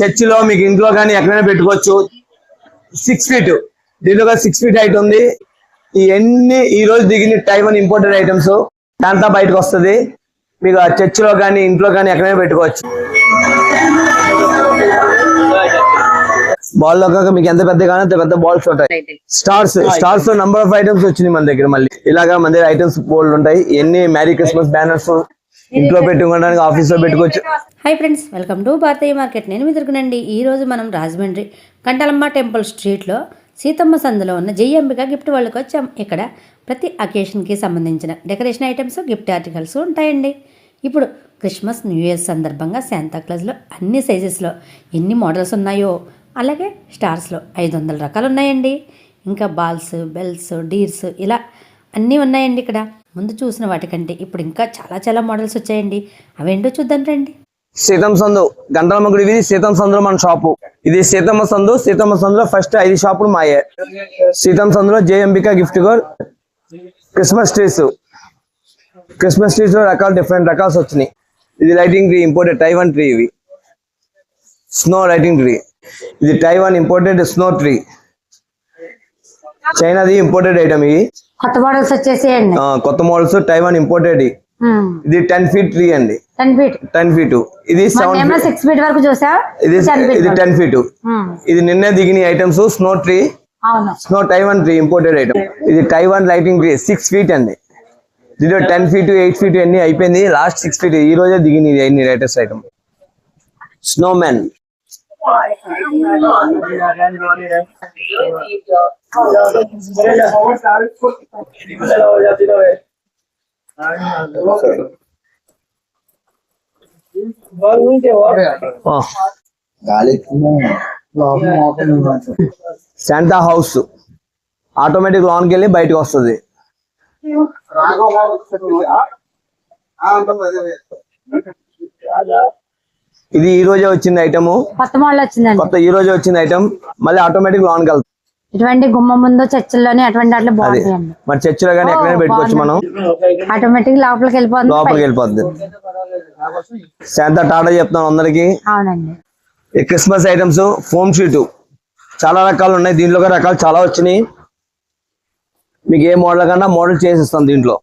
చర్చిలో మీకు ఇంట్లో కానీ ఎక్కడైనా పెట్టుకోవచ్చు. 6 feet, దీనిలో 6 feet హైట్ ఉంది. ఇవన్నీ ఈ రోజు దిగిన టైవన్ ఇంపోర్టెడ్ ఐటమ్స్ అంతా బయటకు వస్తుంది. మీకు ఆ చర్చిలో కానీ ఇంట్లో కానీ ఎక్కడైనా పెట్టుకోవచ్చు. బాల్ లో మీకు ఎంత పెద్ద కానీ అంత పెద్ద బాల్స్ ఉంటాయి. స్టార్స్ నంబర్ ఆఫ్ ఐటమ్స్ వచ్చినాయి మన దగ్గర. మళ్ళీ ఇలాగా మన దగ్గర ఐటమ్స్ బోల్డ్ ఉంటాయి. ఎన్ని మ్యారీ క్రిస్మస్ బ్యానర్స్ ఇంట్లో పెట్టుకోవడానికి, ఆఫీస్ లో పెట్టుకోవచ్చు. Hi friends, welcome to Bharatiya market. నేను మీ దొరికినండి. ఈ రోజు మనం రాజమండ్రి కంటలమ్మ టెంపుల్ స్ట్రీట్లో సీతమ్మ సందులో ఉన్న జయంబిక గిఫ్ట్ వాళ్ళకి వచ్చాం. ఇక్కడ ప్రతి అకేషన్కి సంబంధించిన డెకరేషన్ ఐటమ్స్, గిఫ్ట్ ఆర్టికల్స్ ఉంటాయండి. ఇప్పుడు క్రిస్మస్, న్యూ ఇయర్ సందర్భంగా శాంతాక్లాజ్లో అన్ని సైజెస్లో ఎన్ని మోడల్స్ ఉన్నాయో, అలాగే స్టార్స్లో 500 రకాలు ఉన్నాయండి. ఇంకా బాల్స్, బెల్స్, డీర్స్ ఇలా అన్నీ ఉన్నాయండి. ఇక్కడ ముందు చూసిన వాటికంటే ఇప్పుడు ఇంకా చాలా చాలా మోడల్స్ వచ్చాయండి. అవేంటో చూద్దాం రండి. సీతమ్మ సందు, గంటలమ్మ గుడి వీధి, సీతమ్మ సందులో మన షాపు. ఇది సీతమ్మ సందు. సీతమ్మ సందులో ఫస్ట్ 5 షాపులు మాయే. సీతమ్మ సందులో జయంబిక గిఫ్ట్ గోర్. క్రిస్మస్ ట్రీస్ లో డిఫరెంట్ రకాల్స్ వచ్చినాయి. ఇది lighting tree, imported Taiwan tree. ఇవి స్నో లైటింగ్ ట్రీ. ఇది టైవాన్ ఇంపోర్టెడ్ స్నో ట్రీ. చైనాది ఇంపోర్టెడ్ ఐటమ్. ఇవి కొత్త మోడల్స్ వచ్చేసేయండి. కొత్త మోడల్స్ టైవాన్ ఇంపోర్టెడ్. ఇది 10 feet ట్రీ అండి. 10 feet. ఇది 6 feet వరకు చూసా. ఇది 10 feet. ఇది నిన్నే దిగిన items. Snow tree, snow Taiwan tree imported item. ఇది టైవాన్ లైటింగ్ ట్రీ 6 feet అండి. దీంట్లో 10 feet, 8 feet అన్ని అయిపోయింది. లాస్ట్ 6 feet ఈ రోజే దిగిన అన్ని latest item. Snow man. Santa house automatic లోన్కి వెళ్ళి బయటకు వస్తుంది. ఇది ఈ రోజే వచ్చింది ఐటమ్. కొత్త ఈ రోజే వచ్చింది ఐటమ్. మళ్ళీ ఆటోమేటిక్ లోన్కి వెళ్తుంది. ఇటువంటి గుమ్మ ముందు చర్చిల్లోనే అటువంటి అట్లా బాగుంటాయండి. మరి చర్చిలో కానీ ఎక్కడైనా పెట్టుకోవచ్చు మనం. ఆటోమేటిక్ లోపలికి వెళ్ళిపోతుంది. శాంతా టాటా చెప్తాను అందరికి. అవునండి. ఈ క్రిస్మస్ ఐటమ్స్ ఫోమ్ షీట్ చాలా రకాలు ఉన్నాయి. దీంట్లో రకాలు చాలా వచ్చినాయి. మీకు ఏ మోడల్ కన్నా మోడల్ చేసిస్తాం. దీంట్లో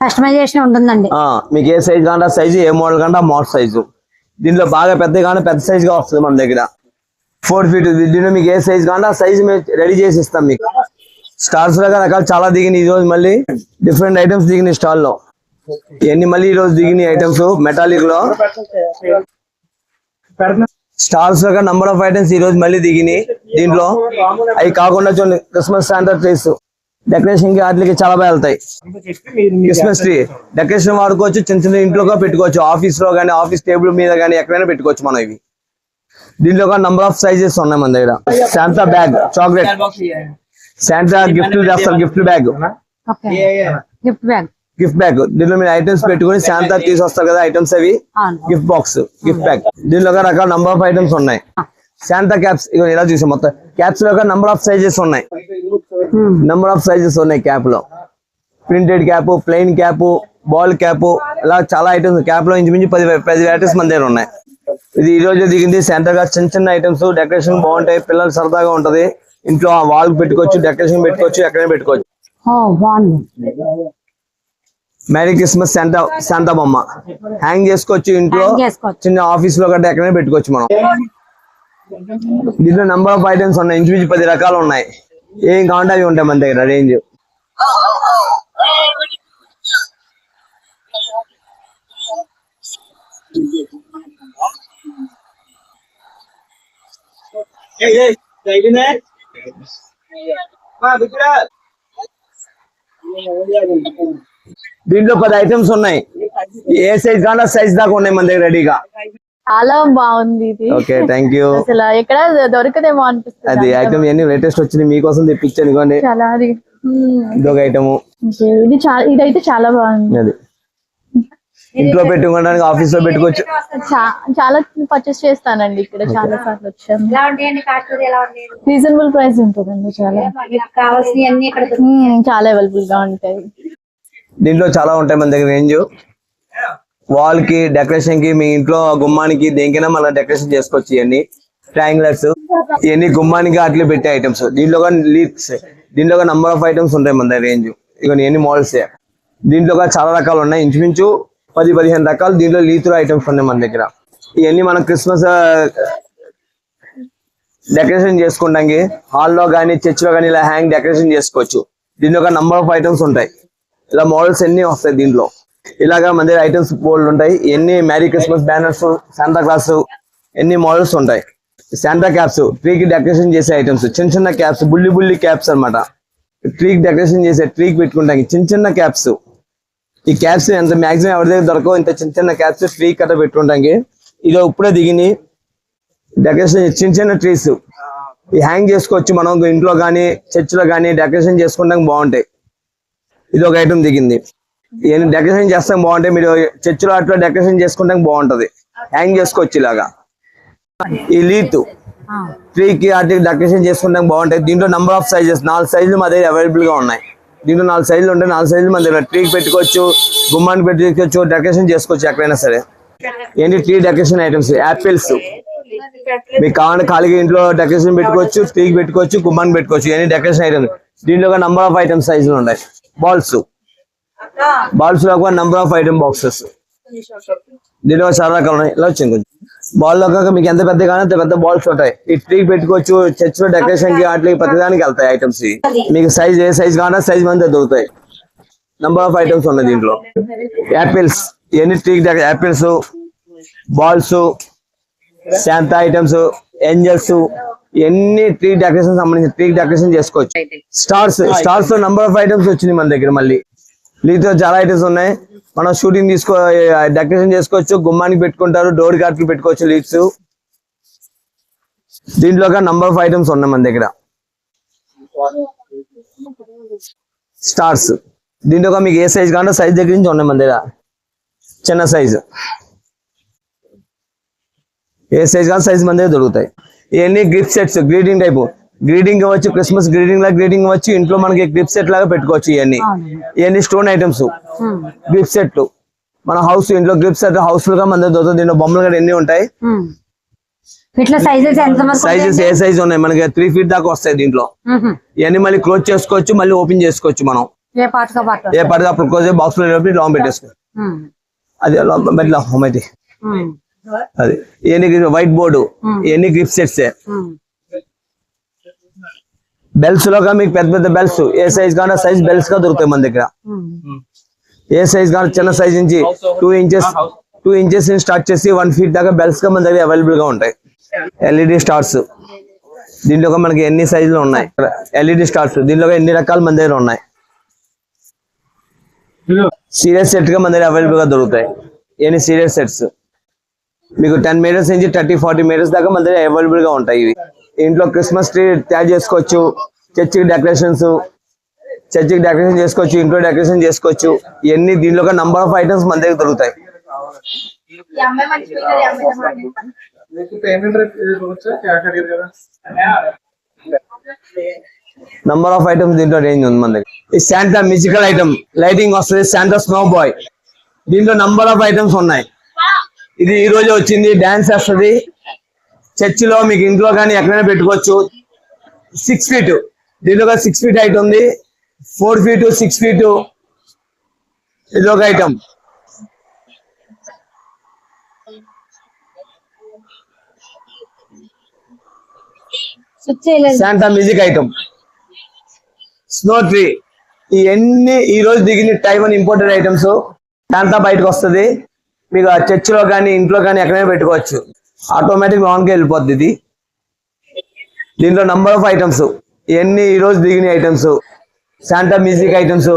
కస్టమైజేషన్ ఉంటుందండి. మీకు ఏ సైజ్ కాంటే సైజు, ఏ మోడల్ కంటే మోడల్ సైజు. దీంట్లో బాగా పెద్ద కానీ పెద్ద సైజ్ గా వస్తుంది మన దగ్గర. 4 feet. దీంట్లో మీకు ఏ సైజ్ కాంటే ఆ సైజ్ మేము రెడీ చేసి ఇస్తాం మీకు. స్టార్స్ లో రకాలు చాలా దిగినాయి. ఈ రోజు మళ్ళీ డిఫరెంట్ ఐటమ్స్ దిగినాయి స్టాల్ లో. ఇవన్నీ మళ్ళీ ఈ రోజు దిగినాయి ఐటమ్స్ మెటాలిక్ లో. స్టార్స్ లో నంబర్ ఆఫ్ ఐటమ్స్ ఈ రోజు మళ్ళీ దిగినాయి. దీంట్లో అవి కాకుండా చూడండి, క్రిస్మస్ శాంటా ట్రీస్ డెకరేషన్ కి వాటికి చాలా బాగా వెళ్తాయి. క్రిస్మస్ ట్రీ డెకరేషన్ వాడుకోవచ్చు. చిన్న చిన్న ఇంట్లో పెట్టుకోవచ్చు. ఆఫీస్ లో కానీ, ఆఫీస్ టేబుల్ మీద కానీ ఎక్కడైనా పెట్టుకోవచ్చు మనం. ఇవి దీంట్లో నంబర్ ఆఫ్ సైజెస్ ఉన్నాయి మన దగ్గర. Santa bag, chocolate Santa gift చేస్తారు. Gift bag. దీంట్లో మీరు ఐటమ్స్ పెట్టుకుని శాంతా తీసుకొస్తారు కదా ఐటమ్స్. అవి గిఫ్ట్ బాక్స్, గిఫ్ట్ బ్యాగ్. దీనిలో రకాల నంబర్ ఆఫ్ ఐటమ్స్ ఉన్నాయి. శాంతా క్యాప్స్ ఇక ఇలా చూసాం. మొత్తం క్యాప్స్ లో నంబర్ ఆఫ్ సైజెస్ ఉన్నాయి. క్యాప్ లో printed cap, plain cap, ball cap, ఇలా చాలా ఐటమ్స్. క్యాప్ లో ఇంచుమించు 10 వెరైటీస్ మన దగ్గర ఉన్నాయి. ఇది ఈ రోజు దిగింది. శాంతా గా చిన్న చిన్న ఐటమ్స్ డెకరేషన్ బాగుంటాయి. పిల్లలు సరదాగా ఉంటది. ఇంట్లో వాల్ పెట్టుకోవచ్చు, డెకరేషన్ పెట్టుకోవచ్చు, ఎక్కడైనా పెట్టుకోవచ్చు. మేరీ క్రిస్మస్ శాంతా బొమ్మ హ్యాంగ్ చేసుకోవచ్చు. ఇంట్లో చిన్న ఆఫీస్ లో గట్రా ఎక్కడైనా పెట్టుకోవచ్చు మనం. దీంట్లో నంబర్ ఆఫ్ ఐటమ్స్ ఉన్నాయి. ఇంచుమించు 10 రకాలు ఉన్నాయి. ఏం కావాలంటే అవి ఉంటాయి మన దగ్గర రేంజ్. దీంట్లో 10 ఐటమ్స్ ఉన్నాయి. ఏ సైజ్ కావాలో సైజ్ దాకా ఉన్నాయి మన దగ్గర రెడీగా. చాలా బాగుంది ఇది. Okay, thank you. అసలు ఎక్కడ దొరకదేమో అనిపిస్తుంది. అది ఐటమ్ అన్ని లేటెస్ట్ వచ్చింది మీకోసం తెప్పించాను. ఇదిగోండి ఇదొక ఐటమ్. ఇదైతే చాలా బాగుంది. అది ఇంట్లో పెట్టుకోవడానికి, ఆఫీస్ లో పెట్టుకోవచ్చు. చాలా పర్చేస్ చేస్తానండి. ఇక్కడ చాలా సార్లు వచ్చాను. రీజనబుల్ ప్రైస్ ఉంటుందండి. చాలా అవైలబుల్ గా ఉంటాయి. దీంట్లో చాలా ఉంటాయి మన దగ్గర రేంజ్. వాల్ కి డెకరేషన్ కి మీ ఇంట్లో గుమ్మానికి దేనికైనా మనం డెకరేషన్ చేసుకోవచ్చు. ఇవన్నీ ట్రయాంగులర్స్, ఇవన్నీ గుమ్మానికి అట్లా పెట్టే ఐటమ్స్. దీంట్లో లీడ్స్, దీంట్లో నంబర్ ఆఫ్ ఐటమ్స్ ఉంటాయి మన దగ్గర. రేంజ్ ఇవన్నీ మోడల్స్. దీంట్లో చాలా రకాలు ఉన్నాయి, ఇంచుమించు 10-15 రకాలు దీంట్లో లీతులు ఐటమ్స్ ఉన్నాయి మన దగ్గర. ఇవన్నీ మనం క్రిస్మస్ డెకరేషన్ చేసుకోవడానికి హాల్లో కానీ చర్చ్ లో కానీ ఇలా హ్యాంగ్ డెకరేషన్ చేసుకోవచ్చు. దీంట్లో ఒక నంబర్ ఆఫ్ ఐటమ్స్ ఉంటాయి. ఇలా మోడల్స్ ఎన్ని వస్తాయి దీంట్లో. ఇలాగా మన దగ్గర ఐటమ్స్ బోల్డ్ ఉంటాయి. ఎన్ని marry Christmas banners, Shanta class, ఎన్ని మోడల్స్ ఉంటాయి. శాంతా క్యాప్స్, ట్రీకి డెకరేషన్ చేసే ఐటమ్స్, చిన్న చిన్న క్యాప్స్, బుల్లి క్యాప్స్ అన్నమాట. ట్రీకి డెకరేషన్ చేసే, ట్రీకి పెట్టుకుంటానికి చిన్న చిన్న క్యాప్స్. ఈ క్యాప్స్ ఎంత మాక్సిమం ఎవరి దగ్గర దొరకవు. ఇంత చిన్న చిన్న క్యాప్స్ ట్రీ కట్ట పెట్టుకుంటానికి. ఇది ఇప్పుడే దిగిని డెకరేషన్ చిన్న చిన్న ట్రీస్ ఈ హ్యాంగ్ చేసుకోవచ్చు. మనం ఇంట్లో కానీ చర్చ్ లో కానీ డెకరేషన్ చేసుకోవడానికి బాగుంటాయి. ఇది ఒక ఐటమ్ దిగింది. ఇవన్నీ డెకరేషన్ చేస్తాం బాగుంటాయి. మీరు చర్చ్ లో అట్లా డెకరేషన్ చేసుకోవడానికి బాగుంటది. హ్యాంగ్ చేసుకోవచ్చు ఇలాగా. ఈ లీత్ ట్రీకి అట్లా డెకరేషన్ చేసుకోవడానికి బాగుంటాయి. దీంట్లో నంబర్ ఆఫ్ సైజెస్ 4 సైజులు మా దగ్గర అవైలబుల్ గా ఉన్నాయి. దీంట్లో 4 సైజులు ఉంటాయి. 4 సైజులు మన దగ్గర ట్రీకి పెట్టుకోవచ్చు, గుమ్మానికి పెట్టుకోవచ్చు, డెకరేషన్ చేసుకోవచ్చు ఎక్కడైనా సరే. ఏంటి ట్రీ డెకరేషన్ ఐటమ్స్, యాపిల్స్ మీకు కావాలంటే ఖాళీగా ఇంట్లో డెకరేషన్ పెట్టుకోవచ్చు, ట్రీకి పెట్టుకోవచ్చు, గుమ్మానికి పెట్టుకోవచ్చు. ఇవన్నీ డెకరేషన్ ఐటమ్స్. దీంట్లో ఒక నంబర్ ఆఫ్ ఐటమ్స్ సైజులు ఉన్నాయి. బాల్స్ లో ఒక నంబర్ ఆఫ్ ఐటమ్ బాక్సెస్. దీంట్లో చాలా రకాలు ఉన్నాయి. ఇలా వచ్చింది కొంచెం బాల్ లో మీకు ఎంత పెద్ద కానీ అంత పెద్ద బాల్స్ ఉంటాయి. ఈ ట్రీకి పెట్టుకోవచ్చు, చర్చ్ లో డెకరేషన్ కి వాటికి ప్రతిదానికి వెళ్తాయి ఐటమ్స్. మీకు సైజ్ ఏ సైజ్ కావాలంటే సైజ్ మంది దొరుకుతాయి. నంబర్ ఆఫ్ ఐటమ్స్ ఉన్నాయి దీంట్లో. యాపిల్స్, ఇవన్నీ ట్రీకి apples, balls, Santa items, angels, ఇవన్నీ ట్రీ డెకరేషన్ సంబంధించి ట్రీ డెకరేషన్ చేసుకోవచ్చు. స్టార్స్ లో నంబర్ ఆఫ్ ఐటమ్స్ వచ్చినాయి మన దగ్గర. మళ్ళీ లీతో చాలా ఐటమ్స్ ఉన్నాయి. మనం షూటింగ్ డెకరేషన్ చేసుకోవచ్చు, గుమ్మానికి పెట్టుకుంటారు, డోర్ కార్డ్కి పెట్టుకోవచ్చు లీడ్స్. దీంట్లో ఒక నంబర్ ఆఫ్ ఐటమ్స్ ఉన్నాయి మన దగ్గర. స్టార్స్ దీంట్లో ఒక మీకు ఏ సైజ్ కావాలంటే సైజ్ దగ్గర నుంచి ఉన్నాయి మన దగ్గర. చిన్న సైజు, ఏ సైజ్ కావాలి సైజ్ మన దగ్గర దొరుకుతాయి. ఇవన్నీ gift sets, greeting type. Greeting ఇవ్వచ్చు, క్రిస్మస్ గ్రీటింగ్ లాగా గ్రీటింగ్ ఇవ్వచ్చు. ఇంట్లో మనకి గిఫ్ట్ సెట్ లాగా పెట్టుకోవచ్చు. ఇవన్నీ స్టోన్ ఐటమ్స్, గిఫ్ట్ సెట్. మన హౌస్ ఇంట్లో గిఫ్ట్ సెట్ హౌస్ గా మన దగ్గర దొరుకుతుంది. దీంట్లో బొమ్మలు కూడా ఎన్ని ఉంటాయి. సైజెస్ ఏ సైజ్ ఉన్నాయి మనకి 3 feet దాకా వస్తాయి దీంట్లో. ఇవన్నీ మళ్ళీ క్లోజ్ చేసుకోవచ్చు, మళ్ళీ ఓపెన్ చేసుకోవచ్చు. మనం ఏ పాటగా క్లోజ్ బాక్స్ లో లాంగ్ పెట్టేసుకోవచ్చు. అది అది ఇవన్నీ వైట్ బోర్డు, ఇవన్నీ గిఫ్ట్ సెట్స్. బెల్స్ లో మీకు పెద్ద పెద్ద బెల్స్ ఏ సైజ్ కావాలంటే సైజ్ బెల్స్ గా దొరుకుతాయి మన దగ్గర. ఏ సైజ్ కావాలి చిన్న సైజ్ నుంచి 2 inches స్టార్ట్ చేసి 1 feet దాకా బెల్స్ గా మన దగ్గర అవైలబుల్ గా ఉంటాయి. ఎల్ఈడి స్టార్స్, దీంట్లో మనకి ఎన్ని సైజులు ఉన్నాయి. ఎల్ఈడి స్టార్స్ దీంట్లో ఎన్ని రకాలు మన దగ్గర ఉన్నాయి. సీరియస్ సెట్ గా మన దగ్గర అవైలబుల్ గా దొరుకుతాయి. ఎన్ని సీరియస్ సెట్స్ మీకు 10 meters నుంచి 30-40 meters దాకా మన దగ్గర అవైలబుల్ గా ఉంటాయి. ఇవి ఇంట్లో క్రిస్మస్ ట్రీ తయారు చేసుకోవచ్చు, చర్చికి డెకరేషన్ చేసుకోవచ్చు, ఇంట్లో డెకరేషన్ చేసుకోవచ్చు. ఇవన్నీ దీంట్లో ఒక నంబర్ ఆఫ్ ఐటమ్స్ మన దగ్గర దొరుకుతాయి. నంబర్ ఆఫ్ ఐటమ్స్ దీంట్లో రేంజ్ ఉంది మన దగ్గర. ఈ శాంతా మ్యూజికల్ ఐటమ్ లైటింగ్ వస్తుంది. శాంతా స్నో బాయ్, దీంట్లో నంబర్ ఆఫ్ ఐటమ్స్ ఉన్నాయి. ఇది ఈ రోజే వచ్చింది, డాన్స్ చేస్తుంది. చర్చిలో మీకు ఇంట్లో కానీ ఎక్కడైనా పెట్టుకోవచ్చు. 6 feet, దీంట్లో 6 feet హైట్ ఉంది. 4 feet, 6 feet. ఇది ఒక item. Santa music item, snow tree. ఇవన్నీ ఈ రోజు దిగిన టైమ్ అని ఇంపోర్టెడ్ ఐటమ్స్. శాంతా బయటకు వస్తుంది. మీకు చర్చ్ లో కానీ ఇంట్లో కానీ ఎక్కడైనా పెట్టుకోవచ్చు. ఆటోమేటిక్ లాంగ్ కి వెళ్ళిపోద్ది ఇది. దీంట్లో నంబర్ ఆఫ్ ఐటమ్స్, ఇవన్నీ ఈ రోజు దిగిన ఐటమ్స్. Shanta music items,